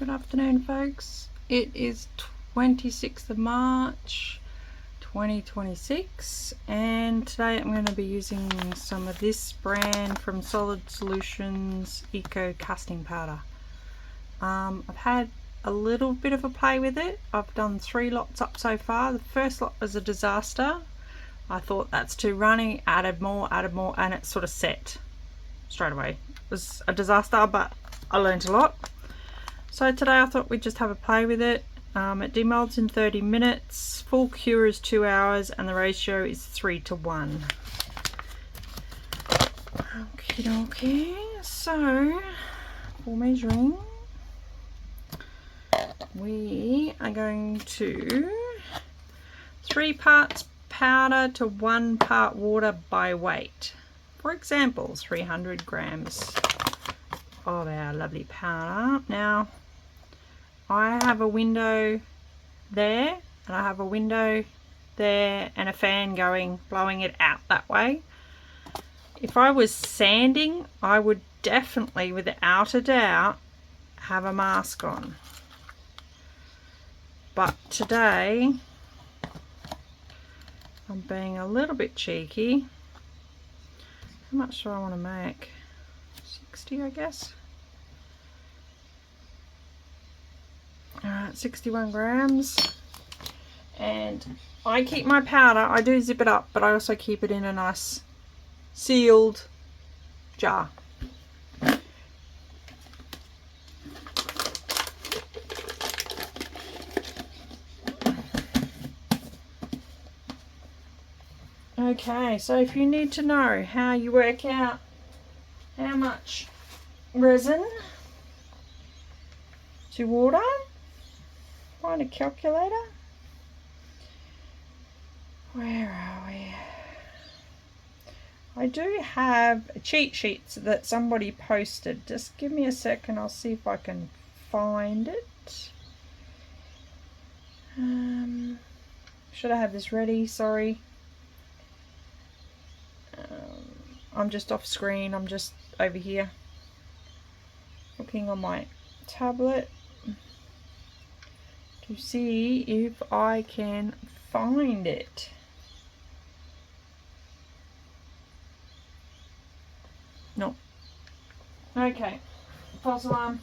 Good afternoon, folks. It is 26th of March 2026 and today I'm going to be using some of this brand from Solid Solutions Eco Casting powder. I've had a little bit of a play with it. I've done 3 lots up so far. The first lot was a disaster. I thought that's too runny, added more, and it sort of set straight away. It was a disaster, but I learned a lot. So today I thought we'd just have a play with it. It demolds in 30 minutes, full cure is 2 hours, and the ratio is 3:1. Okay, so for measuring, we are going to 3 parts powder to 1 part water by weight. For example, 300 grams of our lovely powder. Now, I have a window there, and I have a window there, and a fan going, blowing it out that way. If I was sanding, I would definitely, without a doubt, have a mask on. But today, I'm being a little bit cheeky. How much do I want to make? 60, I guess. Alright, 61 grams. And I keep my powder, I do zip it up, but I also keep it in a nice sealed jar. Okay, so if you need to know how you work out how much resin to water, find a calculator. Where are we? I do have cheat sheets that somebody posted. Just give me a second, I'll see if I can find it. Should I have this ready? Sorry. I'm just off screen, I'm just over here looking on my tablet to see if I can find it. No. Okay, false alarm.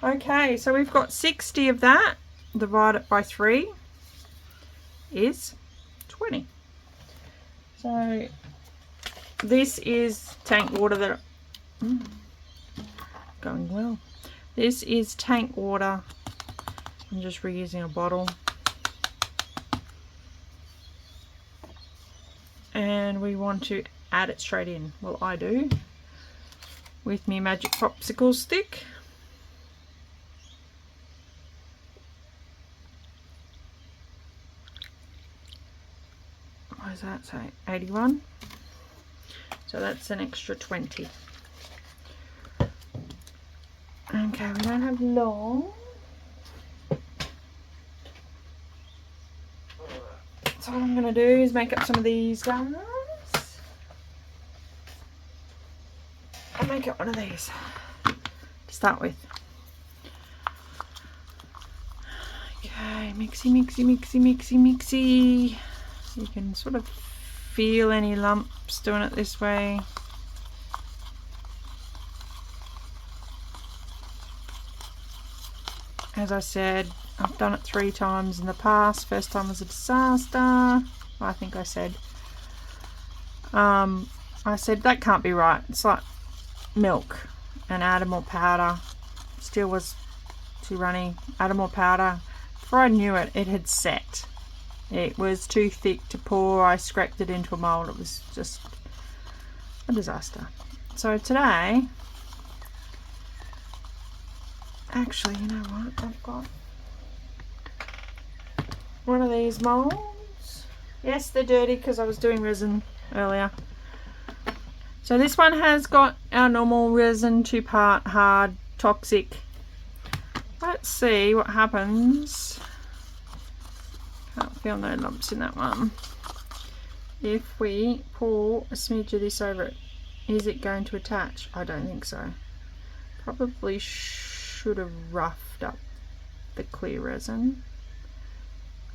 Okay, so we've got 60 of that, divided by 3 is 20. So this is tank water that going well. This is tank water. I'm just reusing a bottle. And we want to add it straight in. Well, I do. With my magic popsicle stick. What does that say? 81. So that's an extra 20. Okay, we don't have long. So what I'm going to do is make up some of these guys. I'll make up one of these to start with. Okay, mixy. You can sort of feel any lumps doing it this way. As I said, I've done it 3 times in the past. First time was a disaster, I think I said. I said that can't be right. It's like milk, and added more powder. Still was too runny. Added more powder. Before I knew it, it had set. It was too thick to pour. I scraped it into a mold. It was just a disaster. So today, actually, you know what? I've got one of these molds. Yes, they're dirty because I was doing resin earlier. So this one has got our normal resin, 2-part hard, toxic. Let's see what happens. Can't feel no lumps in that one. If we pour a smidge of this over it, is it going to attach? I don't think so. Probably should have roughed up the clear resin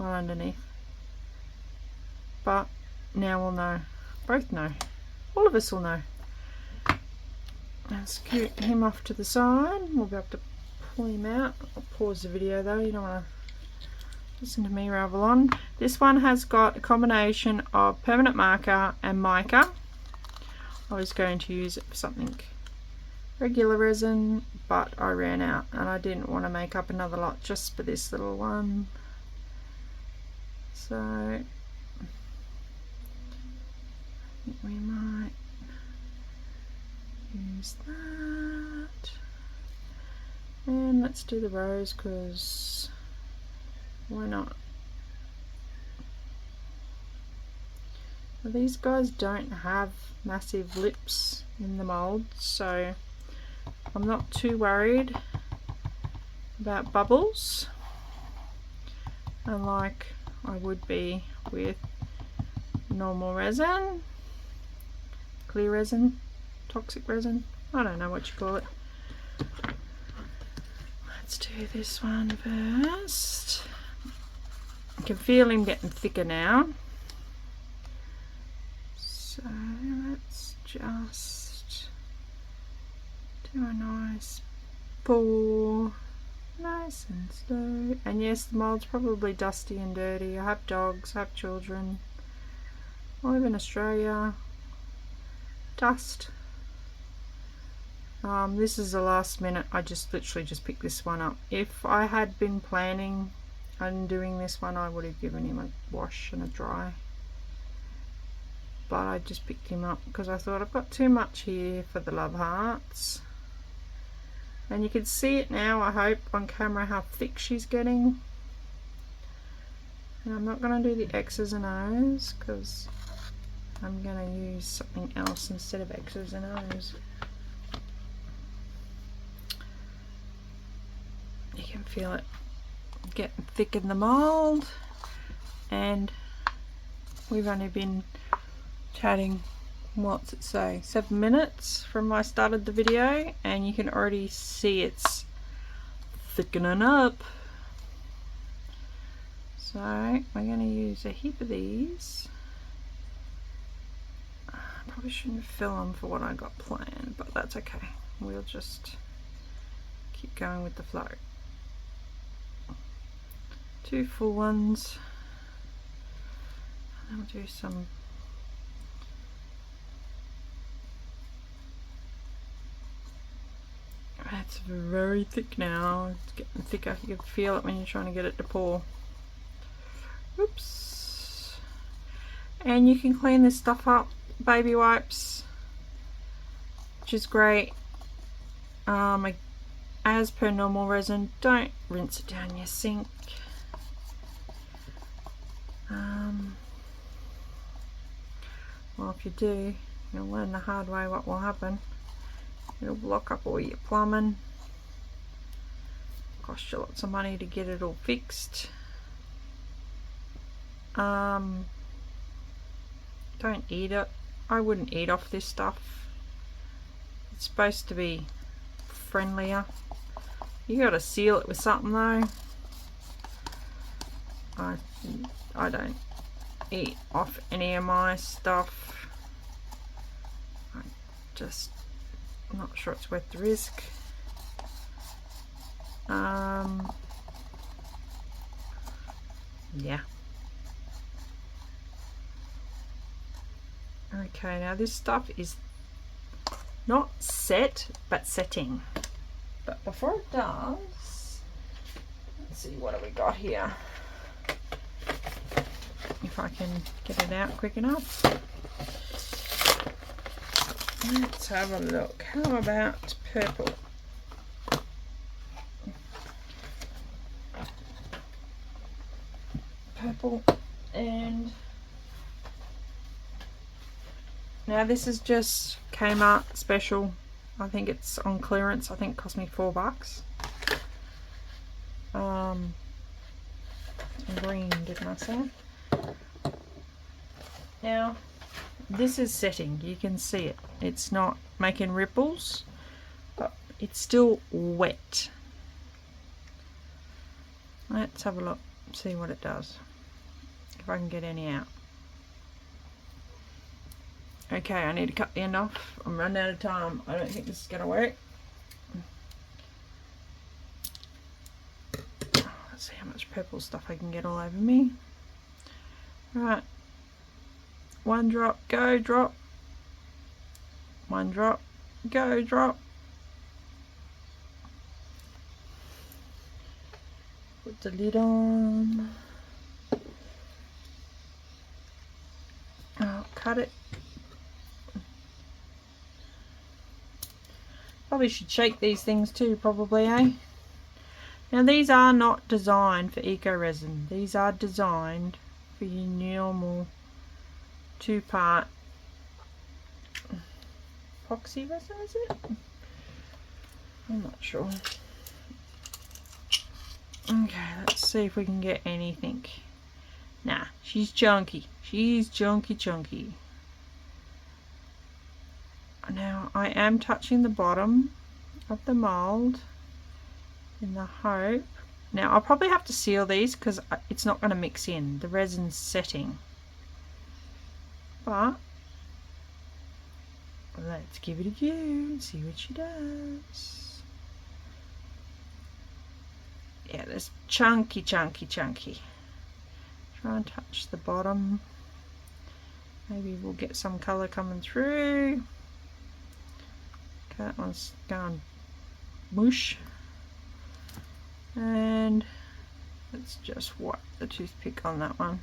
on underneath, but now we'll know, both know, all of us will know. Let's scoot him off to the side. We'll be able to pull him out. I'll pause the video though, you don't want to listen to me ravel on. This one has got a combination of permanent marker and mica. I was going to use it for something regular resin, but I ran out and I didn't want to make up another lot just for this little one. So I think we might use that, and let's do the rose because why not? Well, these guys don't have massive lips in the mold, so I'm not too worried about bubbles, unlike I would be with normal resin, clear resin, toxic resin, I don't know what you call it. Let's do this one first. I can feel him getting thicker now, so let's just do a nice pour, nice and slow. And yes, the mold's probably dusty and dirty. I have dogs, I have children, I live in Australia. Dust. This is the last minute. I just literally just picked this one up. If I had been planning on doing this one, I would have given him a wash and a dry, but I just picked him up because I thought I've got too much here for the love hearts. And you can see it now, I hope, on camera how thick she's getting. And I'm not going to do the X's and O's because I'm going to use something else instead of X's and O's. You can feel it getting thick in the mold, and we've only been chatting, what's it say, 7 minutes from I started the video, and you can already see it's thickening up. So we're going to use a heap of these. Probably shouldn't fill them for what I got planned, but that's okay. We'll just keep going with the flow. 2 full ones, and then we'll do some It's very thick now. It's getting thicker. You can feel it when you're trying to get it to pour. Oops. And you can clean this stuff up, baby wipes, which is great. As per normal resin, don't rinse it down your sink. Well, if you do, you'll learn the hard way what will happen. It'll block up all your plumbing, cost you lots of money to get it all fixed. Don't eat it. I wouldn't eat off this stuff. It's supposed to be friendlier. You gotta seal it with something though. I don't eat off any of my stuff. I'm not sure it's worth the risk. Yeah. Okay, now this stuff is not set, but setting. But before it does, let's see, what have we got here? If I can get it out quick enough. Let's have a look. How about purple? Purple, and now this is just Kmart special. I think it's on clearance. I think it cost me $4. Green, didn't I say? Now this is setting. You can see it. It's not making ripples, but it's still wet. Let's have a look, see what it does, if I can get any out. Okay, I need to cut the end off. I'm running out of time. I don't think this is going to work. Let's see how much purple stuff I can get all over me. Right. One drop, go drop. One drop, go drop. Put the lid on. I'll cut it. Probably should shake these things too, probably, eh? Now these are not designed for eco resin. These are designed for your normal 2-part epoxy resin, is it? I'm not sure. Okay, let's see if we can get anything. Nah, she's chunky. She's chunky. Now I am touching the bottom of the mold in the hope. Now I'll probably have to seal these because it's not going to mix in. The resin's setting. But let's give it a go and see what she does. Yeah, there's chunky. Try and touch the bottom. Maybe we'll get some colour coming through. Okay, that one's gone mush. And let's just wipe the toothpick on that one.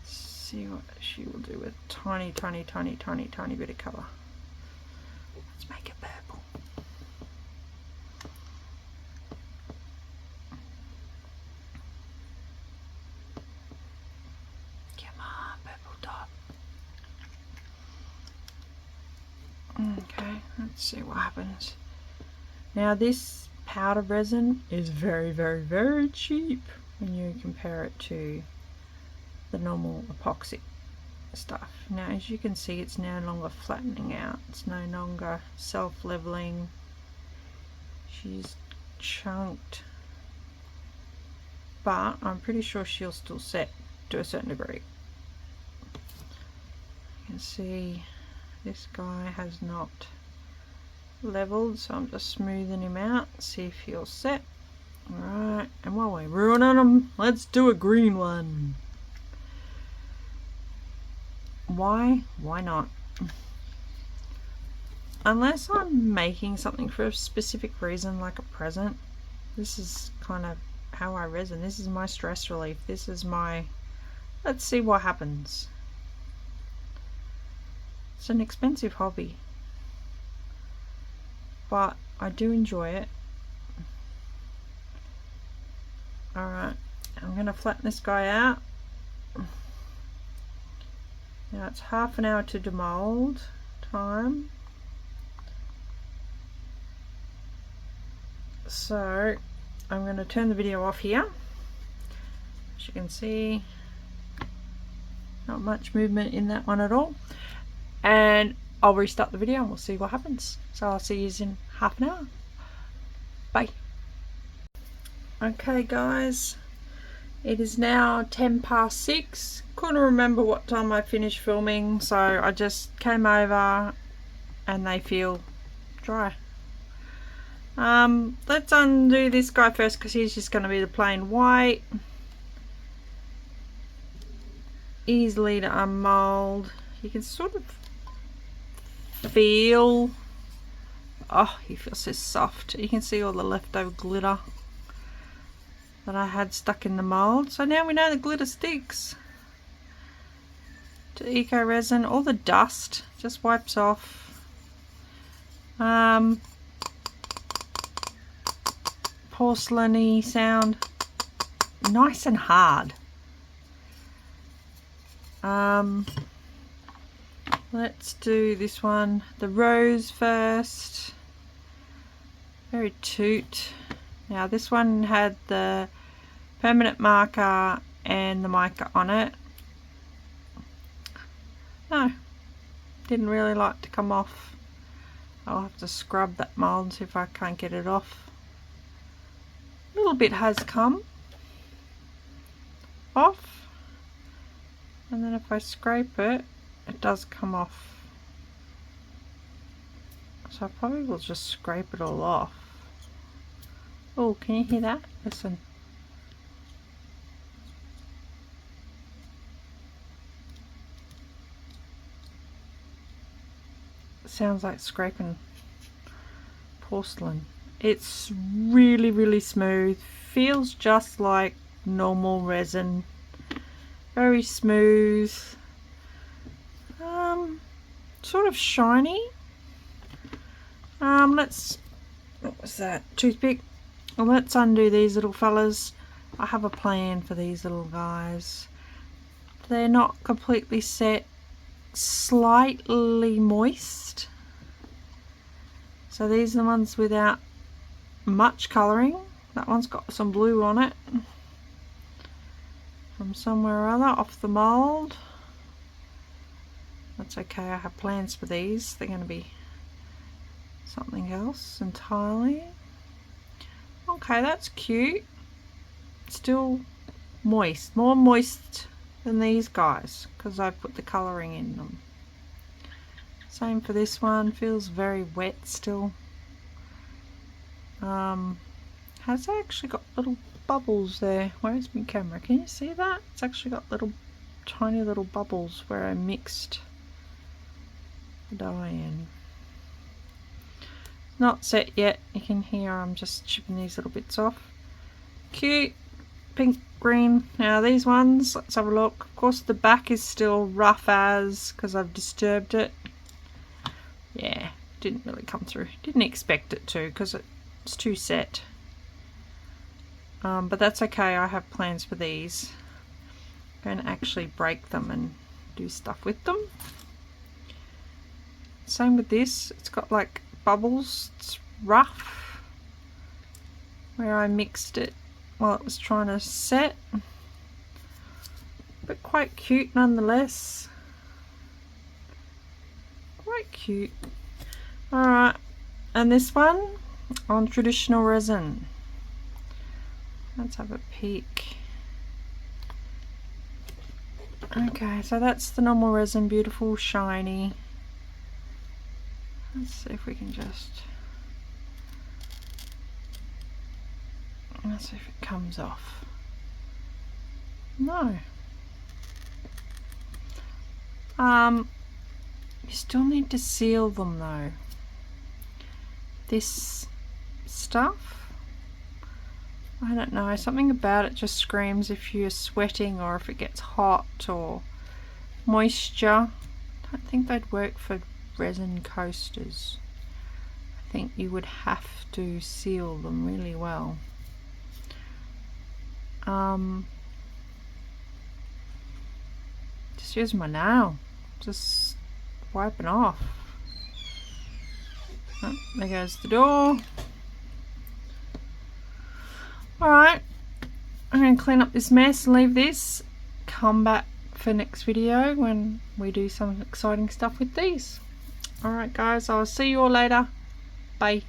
See what she will do with tiny bit of colour. Let's make it purple. Come on, purple dot. Okay, let's see what happens. Now this powder resin is very cheap when you compare it to the normal epoxy stuff. Now as you can see, it's no longer flattening out, it's no longer self-leveling. She's chunked, but I'm pretty sure she'll still set to a certain degree. You can see this guy has not leveled, so I'm just smoothing him out, see if he'll set. Alright, and while we're ruining them, let's do a green one. Why not? Unless I'm making something for a specific reason, like a present. This is kind of how I resin. This is my stress relief. This is my, let's see what happens. It's an expensive hobby, but I do enjoy it. Alright, I'm going to flatten this guy out. Now it's half an hour to demold time. So I'm going to turn the video off here. As you can see, not much movement in that one at all. And I'll restart the video and we'll see what happens. So I'll see you in half an hour. Bye. Okay guys, it is now 6:10. Couldn't remember what time I finished filming, so I just came over and they feel dry. Let's undo this guy first because he's just going to be the plain white. Easily to unmold. You can sort of feel, oh, he feels so soft. You can see all the leftover glitter that I had stuck in the mold. So now we know the glitter sticks to eco resin. All the dust just wipes off. Porcelain-y sound, nice and hard. Let's do this one, the rose first. Very toot. Now this one had the permanent marker and the mica on it. No, didn't really like to come off. I'll have to scrub that mold and see if I can't get it off. A little bit has come off, and then if I scrape it, it does come off. So I probably will just scrape it all off. Oh, can you hear that? Listen. Sounds like scraping porcelain. It's really smooth, feels just like normal resin, very smooth, sort of shiny. What was that, toothpick? Well, let's undo these little fellas. I have a plan for these little guys. They're not completely set, slightly moist. So these are the ones without much colouring. That one's got some blue on it from somewhere or other off the mould. That's okay, I have plans for these. They're going to be something else entirely. Okay, that's cute. Still moist, more moist than these guys because I put the colouring in them. Same for this one, feels very wet still. Has actually got little bubbles there. Where's my camera? Can you see that? It's actually got little tiny little bubbles where I mixed the dye in. Not set yet. You can hear I'm just chipping these little bits off. Cute pink green. Now these ones, let's have a look. Of course the back is still rough as because I've disturbed it. Yeah, didn't really come through. Didn't expect it to because it's too set. But that's okay, I have plans for these. I'm going to actually break them and do stuff with them. Same with this, it's got like bubbles, it's rough where I mixed it while it was trying to set, but quite cute nonetheless. Quite cute. Alright, and this one on traditional resin. Let's have a peek. Okay, so that's the normal resin, beautiful, shiny. Let's see if we can let's see if it comes off. No. You still need to seal them though. This stuff, I don't know, something about it just screams if you're sweating or if it gets hot or moisture. I don't think they'd work for resin coasters. I think you would have to seal them really well. Just use my nail, just wiping off. Oh, there goes the door. Alright, I'm going to clean up this mess and leave this. Come back for next video when we do some exciting stuff with these. Alright guys, I'll see you all later. Bye.